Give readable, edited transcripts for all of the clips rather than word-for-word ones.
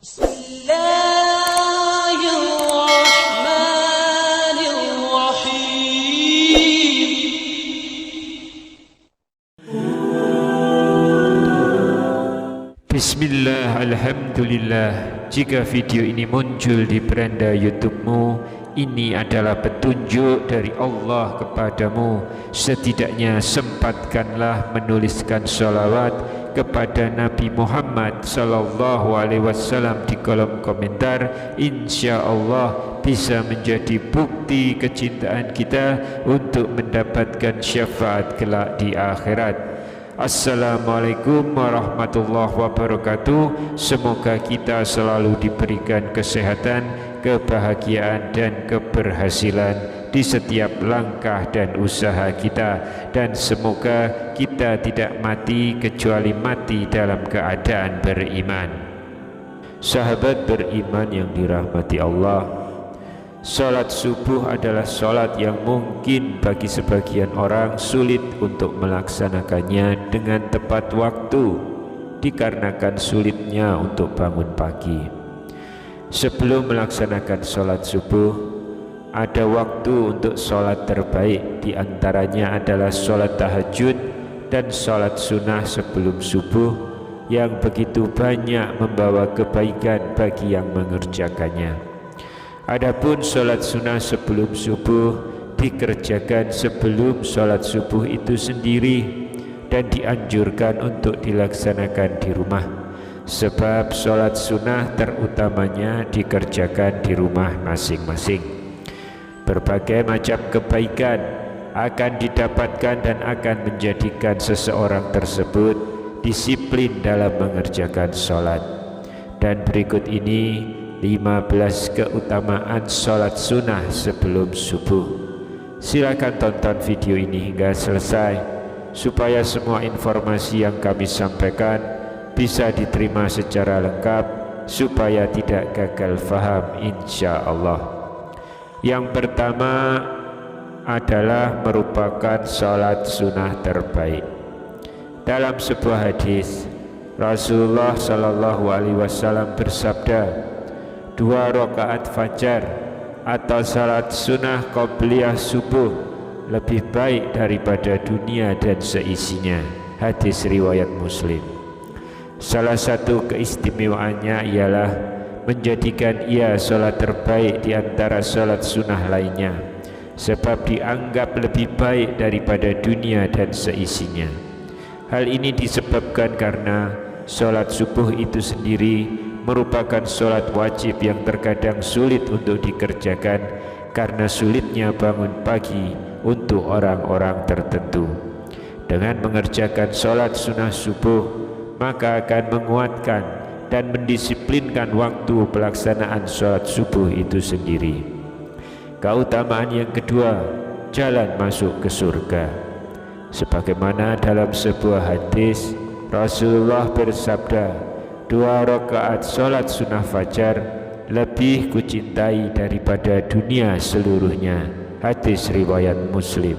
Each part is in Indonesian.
Bismillah, alhamdulillah. Jika video ini muncul di beranda YouTube-mu, ini adalah petunjuk dari Allah kepadamu. Setidaknya sempatkanlah menuliskan sholawat kepada Nabi Muhammad sallallahu alaihi wasallam di kolom komentar. Insya Allah bisa menjadi bukti kecintaan kita untuk mendapatkan syafaat kelak di akhirat. Assalamualaikum warahmatullahi wabarakatuh. Semoga kita selalu diberikan kesehatan, kebahagiaan dan keberhasilan di setiap langkah dan usaha kita, dan semoga kita tidak mati kecuali mati dalam keadaan beriman. Sahabat beriman yang dirahmati Allah, salat subuh adalah salat yang mungkin bagi sebagian orang sulit untuk melaksanakannya dengan tepat waktu, dikarenakan sulitnya untuk bangun pagi. Sebelum melaksanakan salat subuh, ada waktu untuk salat terbaik. Di antaranya adalah salat tahajud dan salat sunnah sebelum subuh, yang begitu banyak membawa kebaikan bagi yang mengerjakannya. Adapun salat sunnah sebelum subuh dikerjakan sebelum salat subuh itu sendiri dan dianjurkan untuk dilaksanakan di rumah, sebab salat sunnah terutamanya dikerjakan di rumah masing-masing. Berbagai macam kebaikan akan didapatkan dan akan menjadikan seseorang tersebut disiplin dalam mengerjakan salat. Dan berikut ini 15 keutamaan salat sunnah sebelum subuh. Silakan tonton video ini hingga selesai supaya semua informasi yang kami sampaikan bisa diterima secara lengkap, supaya tidak gagal faham insya Allah. Yang pertama adalah merupakan salat sunnah terbaik. Dalam sebuah hadis, Rasulullah sallallahu alaihi wasallam bersabda, 2 rakaat fajar atau salat sunnah qobliyah subuh lebih baik daripada dunia dan seisinya. Hadis riwayat Muslim. Salah satu keistimewaannya ialah menjadikan ia salat terbaik di antara salat sunnah lainnya, sebab dianggap lebih baik daripada dunia dan seisinya. Hal ini disebabkan karena salat subuh itu sendiri merupakan salat wajib yang terkadang sulit untuk dikerjakan karena sulitnya bangun pagi untuk orang-orang tertentu. Dengan mengerjakan salat sunnah subuh, maka akan menguatkan dan mendisiplinkan waktu pelaksanaan salat subuh itu sendiri. Keutamaan yang kedua, jalan masuk ke surga. Sebagaimana dalam sebuah hadis, Rasulullah bersabda, 2 rakaat salat sunnah fajar lebih kucintai daripada dunia seluruhnya. Hadis riwayat Muslim.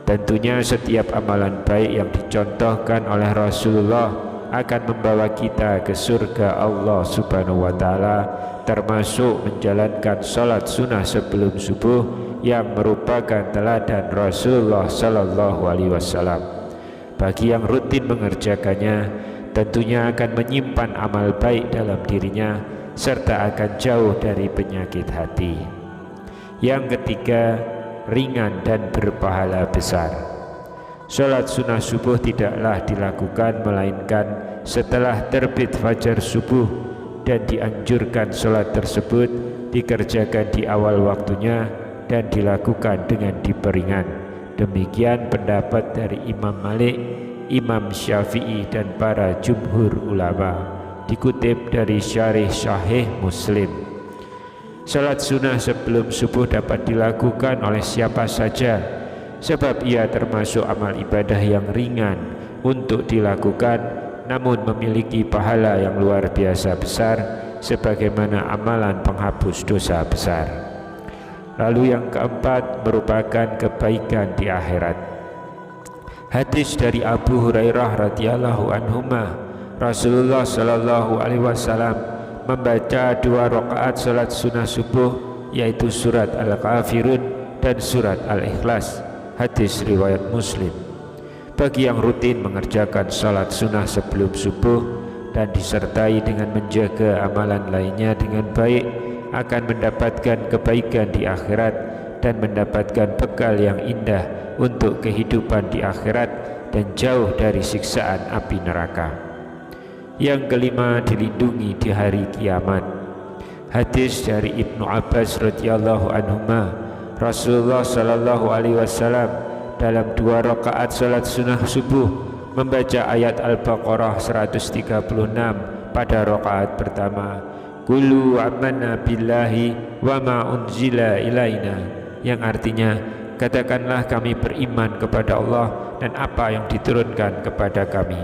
Tentunya setiap amalan baik yang dicontohkan oleh Rasulullah akan membawa kita ke surga Allah Subhanahu wa taala, termasuk menjalankan salat sunnah sebelum subuh yang merupakan teladan Rasulullah sallallahu alaihi wasallam. Bagi yang rutin mengerjakannya, tentunya akan menyimpan amal baik dalam dirinya serta akan jauh dari penyakit hati. Yang ketiga, ringan dan berpahala besar. Salat sunnah subuh tidaklah dilakukan melainkan setelah terbit fajar subuh, dan dianjurkan salat tersebut dikerjakan di awal waktunya dan dilakukan dengan diperingan. Demikian pendapat dari Imam Malik, Imam Syafi'i dan para jumhur ulama, dikutip dari Syarih Sahih Muslim. Salat sunnah sebelum subuh dapat dilakukan oleh siapa saja, sebab ia termasuk amal ibadah yang ringan untuk dilakukan, namun memiliki pahala yang luar biasa besar, sebagaimana amalan penghapus dosa besar. Lalu yang keempat merupakan kebaikan di akhirat. Hadis dari Abu Hurairah radhiyallahu anhuma, Rasulullah sallallahu alaihi wasallam membaca 2 rakaat salat sunnah subuh, yaitu surat Al-Kafirun dan surat Al-Ikhlas. Hadis riwayat Muslim. Bagi yang rutin mengerjakan salat sunnah sebelum subuh dan disertai dengan menjaga amalan lainnya dengan baik, akan mendapatkan kebaikan di akhirat dan mendapatkan bekal yang indah untuk kehidupan di akhirat dan jauh dari siksaan api neraka. Yang kelima, dilindungi di hari kiamat. Hadis dari Ibnu Abbas radhiyallahu anhuma, Rasulullah sallallahu alaihi wasallam dalam 2 rakaat salat sunnah subuh membaca ayat Al-Baqarah 136 pada rakaat pertama, Qulu amanna billahi wa ma unzila ilaina, yang artinya katakanlah kami beriman kepada Allah dan apa yang diturunkan kepada kami.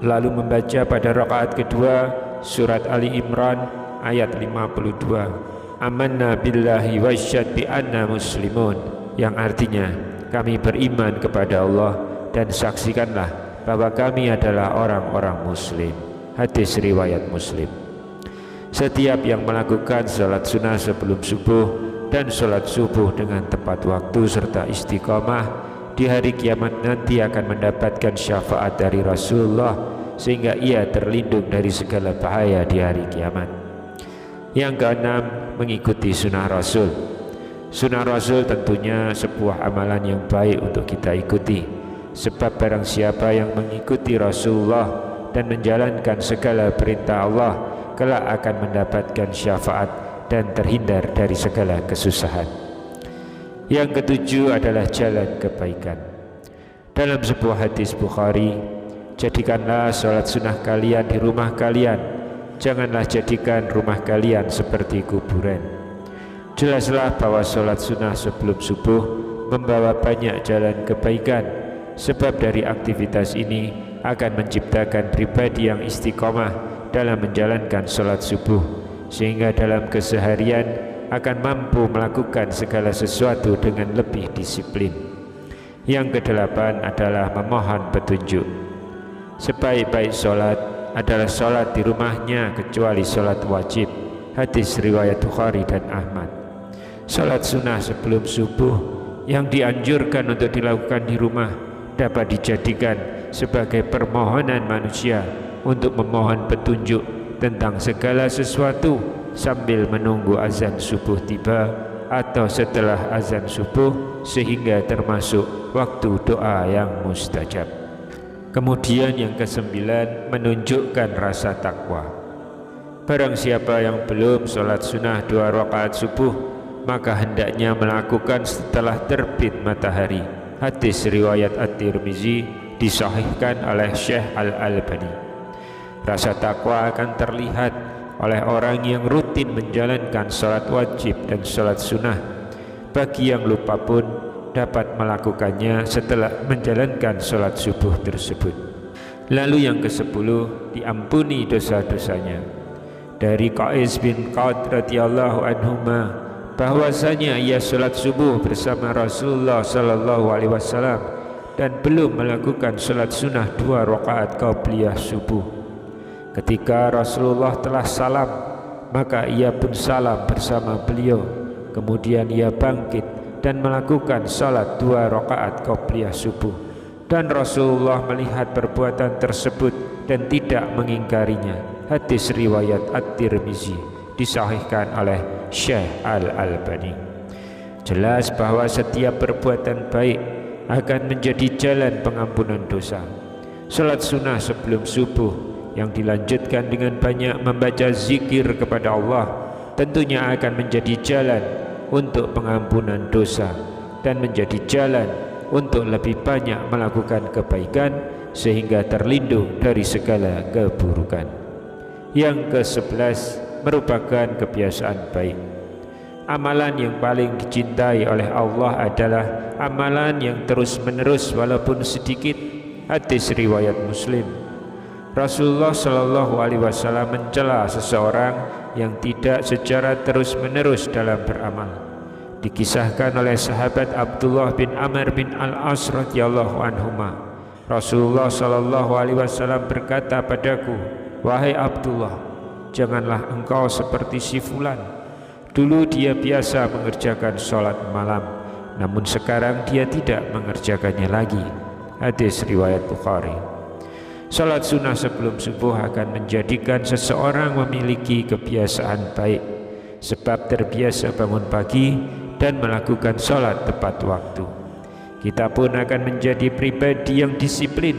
Lalu membaca pada rakaat kedua surat Ali Imran ayat 52, Amanna billahi wa syad bi anna muslimun, yang artinya kami beriman kepada Allah dan saksikanlah bahwa kami adalah orang-orang muslim. Hadis riwayat Muslim. Setiap yang melakukan salat sunnah sebelum subuh dan salat subuh dengan tepat waktu serta istiqamah, di hari kiamat nanti akan mendapatkan syafaat dari Rasulullah sehingga ia terlindung dari segala bahaya di hari kiamat. Yang keenam, mengikuti sunnah Rasul. Sunnah Rasul tentunya sebuah amalan yang baik untuk kita ikuti, sebab barang siapa yang mengikuti Rasulullah dan menjalankan segala perintah Allah, kelak akan mendapatkan syafaat dan terhindar dari segala kesusahan. Yang ketujuh adalah jalan kebaikan. Dalam sebuah hadis Bukhari, jadikanlah salat sunnah kalian di rumah kalian, janganlah jadikan rumah kalian seperti kuburan. Jelaslah bahwa salat sunnah sebelum subuh membawa banyak jalan kebaikan, sebab dari aktivitas ini akan menciptakan pribadi yang istiqomah dalam menjalankan salat subuh, sehingga dalam keseharian akan mampu melakukan segala sesuatu dengan lebih disiplin. Yang kedelapan adalah memohon petunjuk. Sebaik-baik solat adalah solat di rumahnya kecuali solat wajib. Hadis riwayat Bukhari dan Ahmad. Solat sunnah sebelum subuh yang dianjurkan untuk dilakukan di rumah dapat dijadikan sebagai permohonan manusia untuk memohon petunjuk tentang segala sesuatu sambil menunggu azan subuh tiba atau setelah azan subuh, sehingga termasuk waktu doa yang mustajab. Kemudian yang kesembilan, menunjukkan rasa takwa. Barang siapa yang belum sholat sunnah 2 rakaat subuh, maka hendaknya melakukan setelah terbit matahari. Hadis riwayat At-Tirmizi, disahihkan oleh Syekh Al-Albani. Rasa takwa akan terlihat oleh orang yang rutin menjalankan salat wajib dan salat sunnah. Bagi yang lupa pun dapat melakukannya setelah menjalankan salat subuh tersebut. Lalu yang ke-10, diampuni dosa-dosanya. Dari Qais bin Qad radhiyallahu anhuma, bahwasanya ia salat subuh bersama Rasulullah sallallahu alaihi wasallam dan belum melakukan salat sunnah 2 rakaat qabliyah subuh. Ketika Rasulullah telah salam, maka ia pun salam bersama beliau. Kemudian ia bangkit dan melakukan salat 2 rakaat qabliyah subuh. Dan Rasulullah melihat perbuatan tersebut dan tidak mengingkarinya. Hadis riwayat At-Tirmizi, disahihkan oleh Syekh Al-Albani. Jelas bahwa setiap perbuatan baik akan menjadi jalan pengampunan dosa. Salat sunnah sebelum subuh yang dilanjutkan dengan banyak membaca zikir kepada Allah tentunya akan menjadi jalan untuk pengampunan dosa dan menjadi jalan untuk lebih banyak melakukan kebaikan sehingga terlindung dari segala keburukan. Yang ke-11, merupakan kebiasaan baik. Amalan yang paling dicintai oleh Allah adalah amalan yang terus-menerus walaupun sedikit. Hadis riwayat Muslim. Rasulullah Shallallahu Alaihi Wasallam mencela seseorang yang tidak secara terus-menerus dalam beramal. Dikisahkan oleh sahabat Abdullah bin Amr bin Al-As radhiyallahu anhuma, Rasulullah Shallallahu Alaihi Wasallam berkata padaku, wahai Abdullah, janganlah engkau seperti si fulan. Dulu dia biasa mengerjakan sholat malam, namun sekarang dia tidak mengerjakannya lagi. Hadis riwayat Bukhari. Sholat sunnah sebelum subuh akan menjadikan seseorang memiliki kebiasaan baik, sebab terbiasa bangun pagi dan melakukan sholat tepat waktu. Kita pun akan menjadi pribadi yang disiplin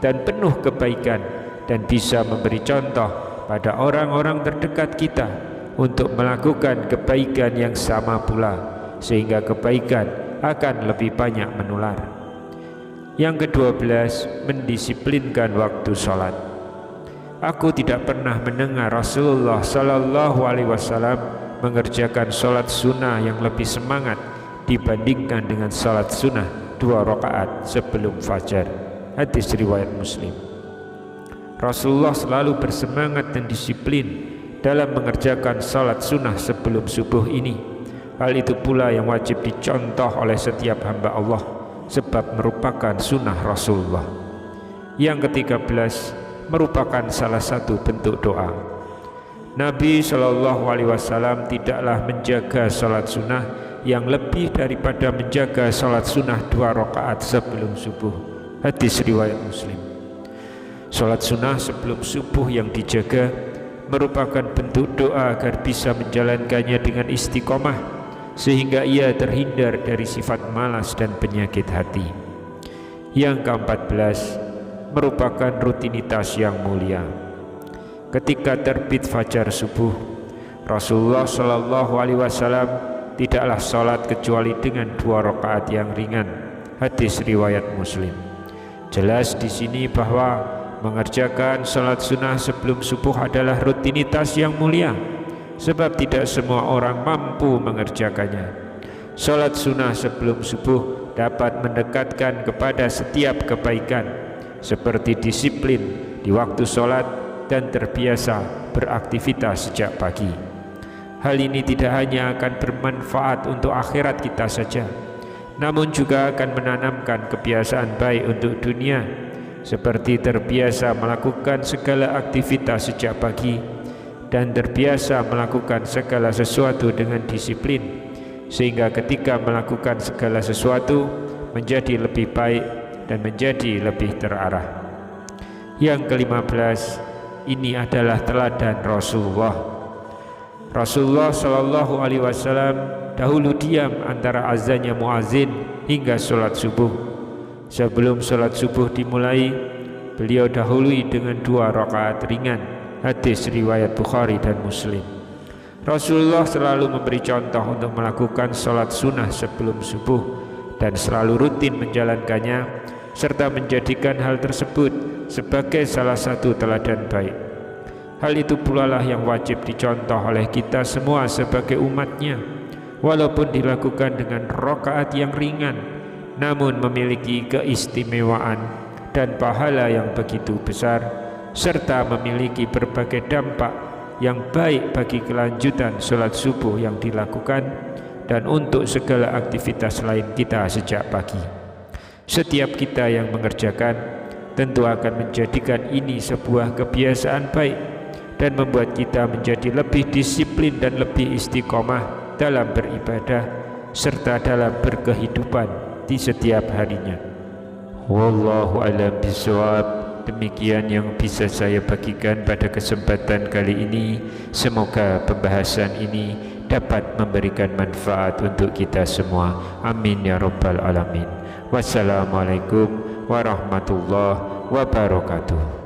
dan penuh kebaikan, dan bisa memberi contoh pada orang-orang terdekat kita untuk melakukan kebaikan yang sama pula, sehingga kebaikan akan lebih banyak menular. Yang ke-12, mendisiplinkan waktu sholat. Aku tidak pernah mendengar Rasulullah Sallallahu Alaihi Wasallam mengerjakan sholat sunnah yang lebih semangat dibandingkan dengan sholat sunnah 2 rakaat sebelum fajar. Hadis riwayat Muslim. Rasulullah selalu bersemangat dan disiplin dalam mengerjakan sholat sunnah sebelum subuh ini. Hal itu pula yang wajib dicontoh oleh setiap hamba Allah, sebab merupakan sunnah Rasulullah. Yang ke-13, merupakan salah satu bentuk doa. Nabi SAW tidaklah menjaga sholat sunnah yang lebih daripada menjaga sholat sunnah 2 rakaat sebelum subuh. Hadis riwayat Muslim. Sholat sunnah sebelum subuh yang dijaga merupakan bentuk doa agar bisa menjalankannya dengan istiqomah, sehingga ia terhindar dari sifat malas dan penyakit hati. Yang ke-14, merupakan rutinitas yang mulia. Ketika terbit fajar subuh, Rasulullah SAW tidaklah sholat kecuali dengan 2 rakaat yang ringan. Hadis riwayat Muslim. Jelas di sini bahwa mengerjakan sholat sunnah sebelum subuh adalah rutinitas yang mulia, sebab tidak semua orang mampu mengerjakannya. Sholat sunnah sebelum subuh dapat mendekatkan kepada setiap kebaikan, seperti disiplin di waktu sholat dan terbiasa beraktivitas sejak pagi. Hal ini tidak hanya akan bermanfaat untuk akhirat kita saja, namun juga akan menanamkan kebiasaan baik untuk dunia, seperti terbiasa melakukan segala aktivitas sejak pagi dan terbiasa melakukan segala sesuatu dengan disiplin, sehingga ketika melakukan segala sesuatu menjadi lebih baik dan menjadi lebih terarah. Yang ke-15, ini adalah teladan Rasulullah. Rasulullah Shallallahu Alaihi Wasallam dahulu diam antara azannya muazin hingga sholat subuh. Sebelum sholat subuh dimulai, beliau dahului dengan 2 rakaat ringan. Hadis riwayat Bukhari dan Muslim. Rasulullah selalu memberi contoh untuk melakukan sholat sunnah sebelum subuh dan selalu rutin menjalankannya, serta menjadikan hal tersebut sebagai salah satu teladan baik. Hal itu pula lah yang wajib dicontoh oleh kita semua sebagai umatnya, walaupun dilakukan dengan rakaat yang ringan, namun memiliki keistimewaan dan pahala yang begitu besar, serta memiliki berbagai dampak yang baik bagi kelanjutan sholat subuh yang dilakukan dan untuk segala aktivitas lain kita sejak pagi. Setiap kita yang mengerjakan tentu akan menjadikan ini sebuah kebiasaan baik dan membuat kita menjadi lebih disiplin dan lebih istiqomah dalam beribadah serta dalam berkehidupan di setiap harinya. Wallahu a'lam bishawab. Demikian yang bisa saya bagikan pada kesempatan kali ini. Semoga pembahasan ini dapat memberikan manfaat untuk kita semua. Amin ya rabbal alamin. Wassalamualaikum warahmatullahi wabarakatuh.